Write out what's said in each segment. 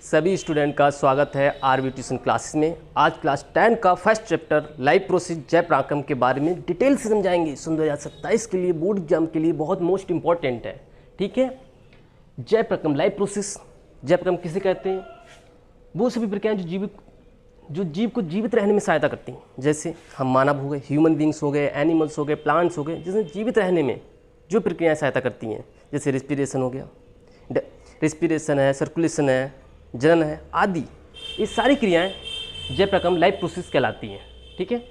सभी स्टूडेंट का स्वागत है आरवी ट्यूशन क्लासेस में। आज क्लास 10 का फर्स्ट चैप्टर लाइव प्रोसेस जयपराक्रम के बारे में डिटेल से समझाएंगे। सन 2027 के लिए बोर्ड एग्जाम के लिए बहुत मोस्ट इंपॉर्टेंट है। ठीक है, जयपराक्रम लाइव प्रोसेस, जयपराक्रम किसे कहते हैं? वो सभी प्रक्रियाएं जो जीव को जीवित रहने में सहायता करती हैं। जैसे हम मानव हो गए, ह्यूमन बींग्स हो गए, एनिमल्स हो गए, प्लांट्स हो गए, जिसमें जीवित रहने में जो प्रक्रियाएं सहायता करती हैं। जैसे रेस्पिरेशन हो गया, रेस्पिरेशन है, सर्कुलेशन है, जनन है आदि, ये सारी क्रियाएं जयपराक्रम लाइव प्रोसेस कहलाती हैं। ठीक है,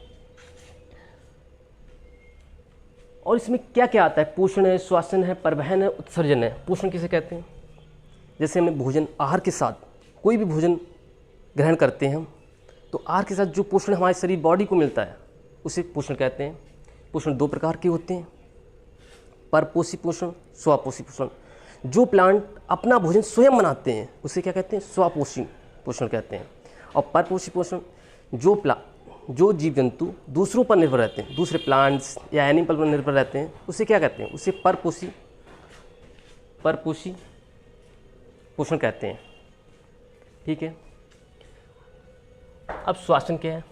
और इसमें क्या क्या आता है? पोषण है, श्वसन है, परिवहन है, उत्सर्जन है। पोषण किसे कहते हैं? जैसे हमें भोजन, आहार के साथ कोई भी भोजन ग्रहण करते हैं हम, तो आहार के साथ जो पोषण हमारे शरीर बॉडी को मिलता है उसे पोषण कहते हैं। पोषण दो प्रकार के होते हैं, परपोषी पोषण, स्वपोषी पोषण। जो प्लांट अपना भोजन स्वयं बनाते हैं उसे क्या कहते हैं? स्वपोषी पोषण कहते हैं। और परपोषी पोषण जो जीव जंतु दूसरों पर निर्भर रहते हैं, दूसरे प्लांट्स या एनिमल पर निर्भर रहते हैं, उसे क्या कहते हैं? उसे परपोषी पोषण कहते हैं। ठीक है, अब श्वसन क्या है?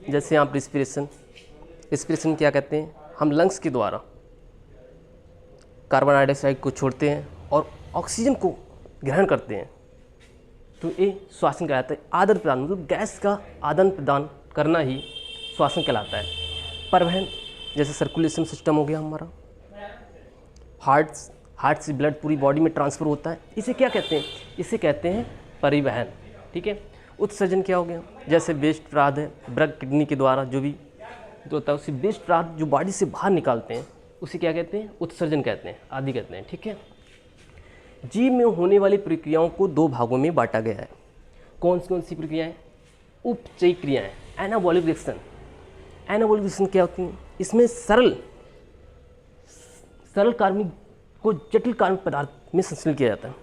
जैसे आप रेस्पिरेशन क्या कहते हैं? हम लंग्स के द्वारा कार्बन डाइऑक्साइड को छोड़ते हैं और ऑक्सीजन को ग्रहण करते हैं, तो ये श्वसन कहलाता है। आदान प्रदान मतलब गैस का आदान प्रदान करना ही श्वसन कहलाता है। परिवहन जैसे सर्कुलेशन सिस्टम हो गया हमारा, हार्ट से ब्लड पूरी बॉडी में ट्रांसफ़र होता है, इसे क्या कहते हैं? इसे कहते हैं परिवहन। ठीक है, उत्सर्जन क्या हो गया? जैसे वेस्ट पदार्थ है, ब्लड किडनी के द्वारा जो होता है उसे वेस्ट पदार्थ जो बॉडी से बाहर निकालते हैं उसे क्या कहते हैं? उत्सर्जन कहते हैं, आदि कहते हैं। ठीक है, जीव में होने वाली प्रक्रियाओं को दो भागों में बांटा गया है। कौन सी प्रक्रियाएं? उपचयी क्रियाएं, एनाबॉलिक रिएक्शन। एनाबॉलिक रिएक्शन क्या होती हैं? इसमें सरल कार्बनिक को जटिल कार्बनिक पदार्थ में संश्लेषण किया जाता है।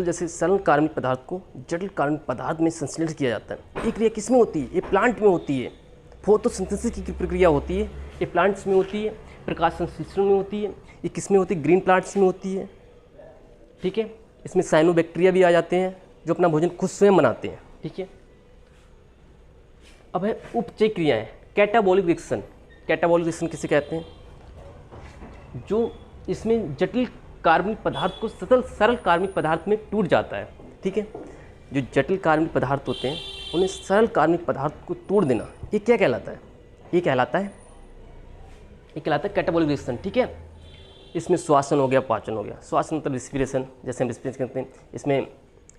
जैसे सरल कार्बनिक पदार्थ को जटिल कार्बनिक पदार्थ में संश्लेषण किया जाता है। ये क्रिया किस में होती है? ये प्लांट में होती है। फोटोसिंथेसिस की प्रक्रिया होती है, ये प्लांट्स में होती है। प्रकाश संश्लेषण में होती है, ये किस में होती है? ग्रीन प्लांट्स में होती है। ठीक है, इसमें साइनोबैक्टीरिया भी आ जाते हैं जो अपना भोजन खुद स्वयं बनाते हैं। ठीक है, अब है उपचयी क्रियाएं, कैटाबॉलिक रिएक्शन। कैटाबॉलिक रिएक्शन किसे कहते हैं? जो इसमें जटिल कार्बनिक पदार्थ को सरल कार्बनिक पदार्थ में टूट जाता है। ठीक है, जो जटिल कार्बनिक पदार्थ होते हैं उन्हें सरल कार्बनिक पदार्थ को तोड़ देना, ये क्या कहलाता है? ये कहलाता है कैटाबॉलिक रिएक्शन। ठीक है, इसमें श्वसन हो गया, पाचन हो गया। श्वसन मतलब रेस्पिरेशन, जैसे हम रेस्पिरेशन करते हैं, इसमें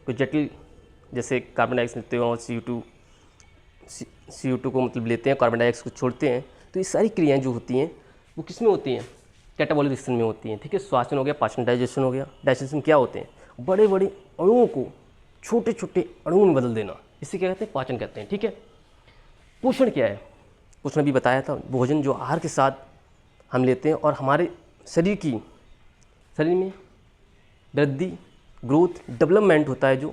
कुछ जटिल जैसे कार्बन डाइऑक्साइड लेते हैं और CO2 को मतलब लेते हैं, कार्बन डाइऑक्साइड को छोड़ते हैं। तो ये सारी क्रियाएं जो होती हैं वो किस में होती हैं? कैटाबॉलिक रिएक्शन में होती हैं। ठीक है, श्वसन हो गया, पाचन, डाइजेशन हो गया। डाइजेशन क्या होते हैं? बड़े बड़े अणुओं को छोटे छोटे अणुओं में बदल देना, इसे क्या कहते हैं? पाचन कहते हैं। ठीक है, पोषण क्या है? पोषण भी बताया था, भोजन जो आहार के साथ हम लेते हैं और हमारे शरीर में वृद्धि, ग्रोथ, डेवलपमेंट होता है जो,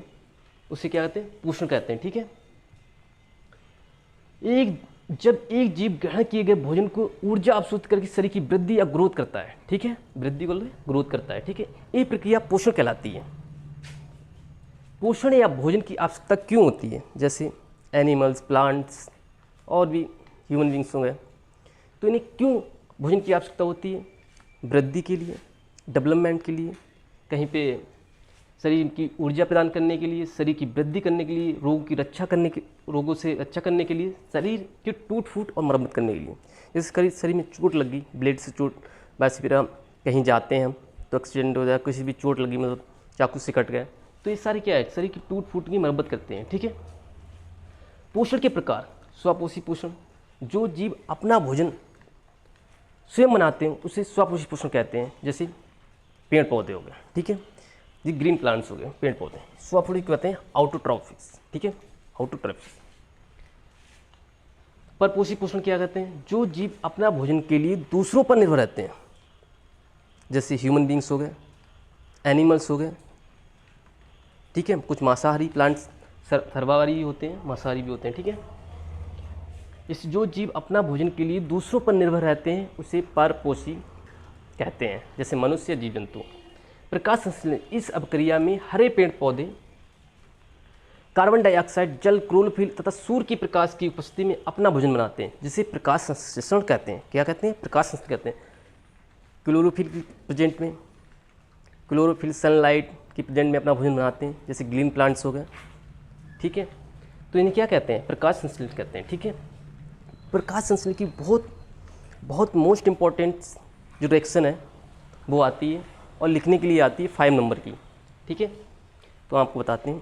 उसे क्या कहते हैं? पोषण कहते हैं। ठीक है, जब एक जीव ग्रहण किए गए भोजन को ऊर्जा अवशोषित करके शरीर की वृद्धि या ग्रोथ करता है। ठीक है, वृद्धि को ग्रोथ करता है। ठीक है, ये प्रक्रिया पोषण कहलाती है। पोषण या भोजन की आवश्यकता क्यों होती है? जैसे एनिमल्स, प्लांट्स और भी ह्यूमन बींग्स हो गए, तो इन्हें क्यों भोजन की आवश्यकता होती है? वृद्धि के लिए, डेवलपमेंट के लिए, कहीं पे शरीर की ऊर्जा प्रदान करने के लिए, शरीर की वृद्धि करने के लिए, रोगों से रक्षा करने के लिए, शरीर के टूट फूट और मरम्मत करने के लिए। जैसे शरीर में चोट लगी, ब्लेड से चोट, बस फिर हम कहीं जाते हैं हम तो एक्सीडेंट हो जाए, किसी भी चोट लगी, मतलब चाकू से कट गए, तो ये सारी क्या है? शरीर की टूट फूट की मरम्मत करते हैं। ठीक है, पोषण के प्रकार, स्वपोषी पोषण, जो जीव अपना भोजन स्वयं बनाते हैं उसे स्वपोषी पोषण कहते हैं। जैसे पेड़ पौधे हो गए। ठीक है, ये ग्रीन प्लांट्स हो गए, पेड़ पौधे। स्वपोषी कहते हैं ऑटोट्रॉफिक्स। ठीक है, ऑटोट्रॉफिक्स। परपोषी पोषण क्या कहते हैं? जो जीव अपना भोजन के लिए दूसरों पर निर्भर रहते हैं, जैसे ह्यूमन बींग्स हो गए, एनिमल्स हो गए। ठीक है, कुछ मांसाहारी प्लांट्स सर्वाहारी होते हैं, मांसाहारी भी होते हैं। ठीक है, जो जीव अपना भोजन के लिए दूसरों पर निर्भर रहते हैं उसे परपोषी कहते हैं, जैसे मनुष्य, जीव जंतु। प्रकाश संश्लेषण, इस अभिक्रिया में हरे पेड़ पौधे कार्बन डाइऑक्साइड, जल, क्लोरोफिल तथा सूर्य के प्रकाश की उपस्थिति में अपना भोजन बनाते हैं, जिसे प्रकाश संश्लेषण कहते हैं। क्या कहते हैं? प्रकाश संश्लेषण कहते हैं। क्लोरोफिल की प्रेजेंट में, क्लोरोफिल सनलाइट की प्रेजेंट में अपना भोजन बनाते हैं, जैसे ग्रीन प्लांट्स हो गए। ठीक है, तो इन्हें क्या कहते हैं? प्रकाश संश्लेषण कहते हैं। ठीक है, प्रकाश संश्लेषण की बहुत मोस्ट इम्पॉर्टेंट जो रिएक्शन है वो आती है और लिखने के लिए आती है 5 नंबर की। ठीक है, तो आपको बताते हैं।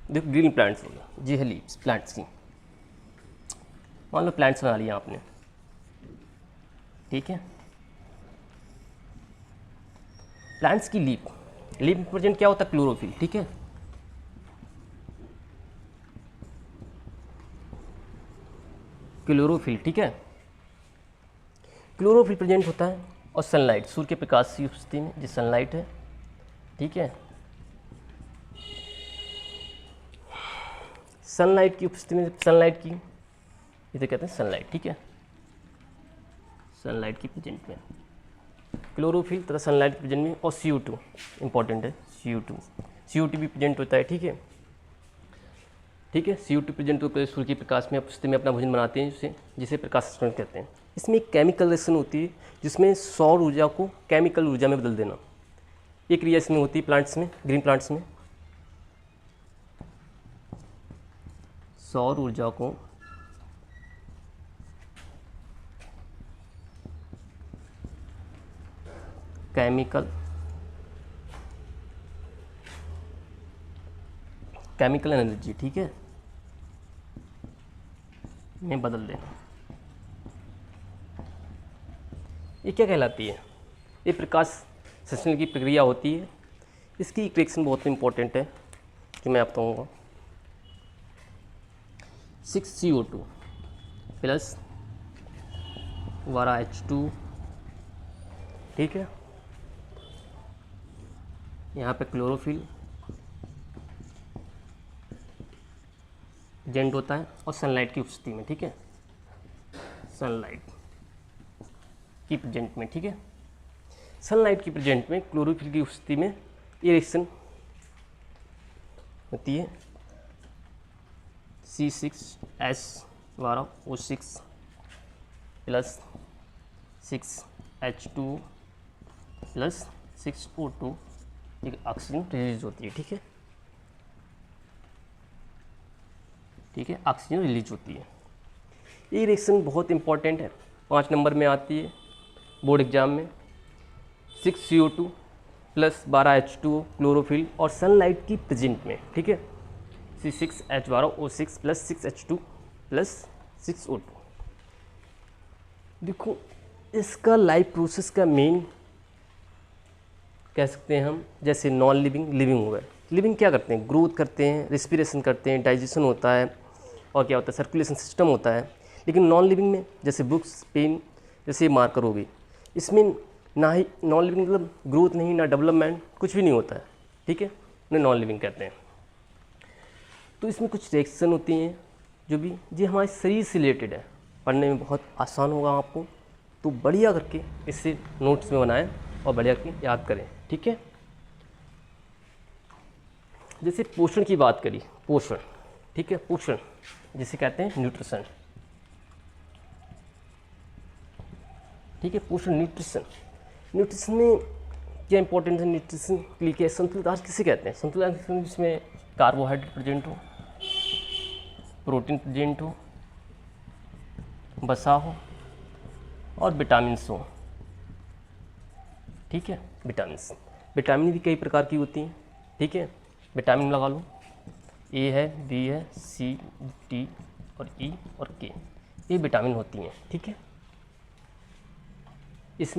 देखो ग्रीन प्लांट्स हो गया, जी है लीव्स प्लांट्स की। मान लो प्लांट्स बना लिया आपने। ठीक है, प्लांट्स की लीफ प्रेजेंट क्या होता है? क्लोरोफिल। ठीक है, क्लोरोफिल। ठीक है, क्लोरोफिल प्रेजेंट होता है और सनलाइट, सूर्य के प्रकाश की उपस्थिति में जो सनलाइट है। ठीक है, सनलाइट की उपस्थिति में, सनलाइट की इसे कहते हैं सनलाइट। ठीक है, सनलाइट की प्रेजेंट में क्लोरोफिल तथा सनलाइट प्रेजेंट में, और CO2 इंपॉर्टेंट है। CO2 भी प्रेजेंट होता है। ठीक है, ठीक है, CO2 प्रेजेंट होकर सूर्य के प्रकाश में उपस्थिति में अपना भोजन बनाते हैं, जिसे प्रकाश संश्लेषण कहते हैं। इसमें एक केमिकल रिएक्शन होती है जिसमें सौर ऊर्जा को केमिकल ऊर्जा में बदल देना। एक क्रिया इसमें होती है प्लांट्स में, ग्रीन प्लांट्स में। सौर ऊर्जा को केमिकल एनर्जी, ठीक है, में बदल देना। ये क्या कहलाती है? ये प्रकाश संश्लेषण की प्रक्रिया होती है। इसकी इक्वेशन बहुत इंपॉर्टेंट है जो मैं आपको बताऊँगा। 6CO2 plus 12H2। ठीक है, यहाँ पे क्लोरोफिल प्रेजेंट होता है और सनलाइट की उपस्थिति में। ठीक है, सनलाइट की प्रेजेंट में। ठीक है, सनलाइट की प्रेजेंट में क्लोरोफिल की उपस्थिति में ये रिएक्शन होती है। C6H12O6 plus 6H2 plus 6O2 एक ऑक्सीजन रिलीज होती है। ठीक है, ठीक है, ऑक्सीजन रिलीज होती है। ये रिएक्शन बहुत इंपॉर्टेंट है, 5 नंबर में आती है बोर्ड एग्जाम में। 6CO2 प्लस 12H2O क्लोरोफिल और सनलाइट की प्रेजेंट में। ठीक है, C6H12O6 plus 6H2 plus 6O2। देखो इसका लाइफ प्रोसेस का मेन कह सकते हैं हम, जैसे नॉन लिविंग, लिविंग हो गए। लिविंग क्या करते हैं? ग्रोथ करते हैं, रेस्पिरेशन करते हैं, डाइजेशन होता है और क्या होता है? सर्कुलेशन सिस्टम होता है। लेकिन नॉन लिविंग में जैसे बुक्स, पेन जैसे मार्कर हो गई, इसमें ना ही नॉन लिविंग मतलब ग्रोथ नहीं, ना डेवलपमेंट, कुछ भी नहीं होता है। ठीक है, उन्हें नॉन लिविंग कहते हैं। तो इसमें कुछ रिएक्शन होती हैं जो भी जी हमारे शरीर से रिलेटेड है, पढ़ने में बहुत आसान होगा आपको। तो बढ़िया करके इससे नोट्स में बनाएं और बढ़िया करके याद करें। ठीक है, जैसे पोषण की बात करी, पोषण। ठीक है, पोषण जिसे कहते हैं न्यूट्रिशन। ठीक है, पोषण, न्यूट्रिशन में क्या इंपॉर्टेंट है? न्यूट्रिशन के लिए क्या? संतुलित आहार किसे कहते हैं? संतुलित आहार जिसमें कार्बोहाइड्रेट प्रेजेंट हो, प्रोटीन प्रेजेंट हो, वसा हो और विटामिन्स हो। ठीक है, विटामिन भी कई प्रकार की होती हैं। ठीक है, विटामिन लगा लो, ए है, बी है, सी, डी और ई और के, ये विटामिन होती हैं। ठीक है, इस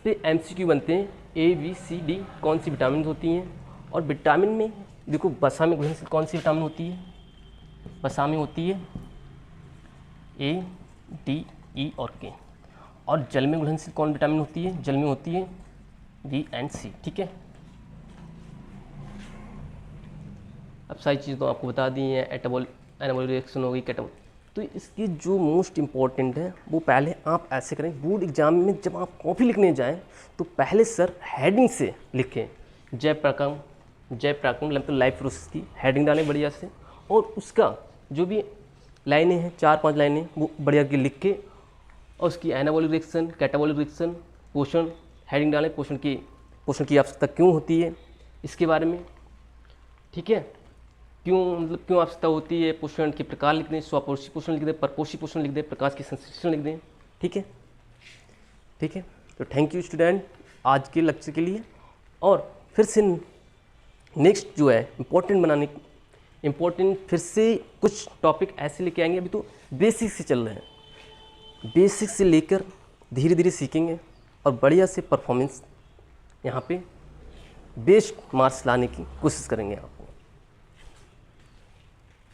पे MCQ बनते हैं, A, B, C, D कौन सी विटामिन होती हैं। और विटामिन में देखो वसा में घुलनशील कौन सी विटामिन होती है? वसा में होती है A, D, E और K। और जल में घुलनशील कौन विटामिन होती है? जल में होती है B and C। ठीक है, अब सारी चीज़ तो आपको बता दी हैं। एनाबॉलिक रिएक्शन हो गई, कैटाबॉलिक। तो इसकी जो मोस्ट इम्पॉर्टेंट है वो पहले आप ऐसे करें, बोर्ड एग्जाम में जब आप कॉपी लिखने जाएं तो पहले सर हेडिंग से लिखें। जय पराक्रम मतलब लाइफ प्रोसेस की हेडिंग डालें बढ़िया से, और उसका जो भी लाइनें हैं 4-5 लाइनें वो बढ़िया करके लिख के, और उसकी एनाबॉलिक रिएक्शन, कैटाबॉलिक रिएक्शन, पोषण, हेडिंग डालें पोषण की आवश्यकता क्यों होती है इसके बारे में, ठीक है। क्यों आवश्यकता होती है, पोषण के प्रकार लिख दें, स्वपोषी पोषण लिख दें, परपोषी पोषण लिख दें, प्रकाश की संश्लेषण लिख दें, ठीक है। तो थैंक यू स्टूडेंट आज के लेक्चर के लिए। और फिर से नेक्स्ट जो है इम्पोर्टेंट फिर से कुछ टॉपिक ऐसे लेके आएंगे। अभी तो बेसिक से चल रहे हैं, बेसिक से लेकर धीरे धीरे सीखेंगे और बढ़िया से परफॉर्मेंस यहाँ पे बेस्ट मार्क्स लाने की कोशिश करेंगे आप।